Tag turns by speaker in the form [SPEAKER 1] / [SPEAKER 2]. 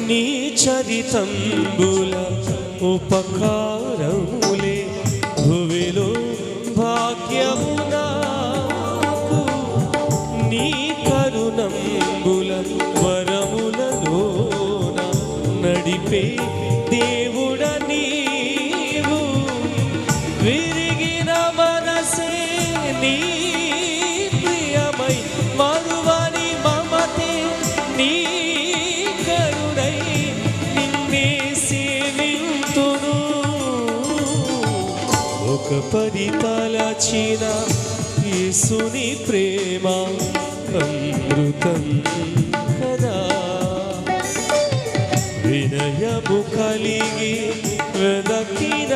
[SPEAKER 1] నీ చరితంబుల ఉపకారములే భువిలో భాగ్యము నాకు. నీ కరుణంబుల వరములలోన నడిపే దేవుడ నీవు. విరిగిన మనసే నీ ప్రియమై మరువని మమతే నీ కరుణై నిన్నే సేవింతును. ఒక పది తలచిన యేసుని ప్రేమ అమృతం కదా. వినయము కలిగి వెదకిన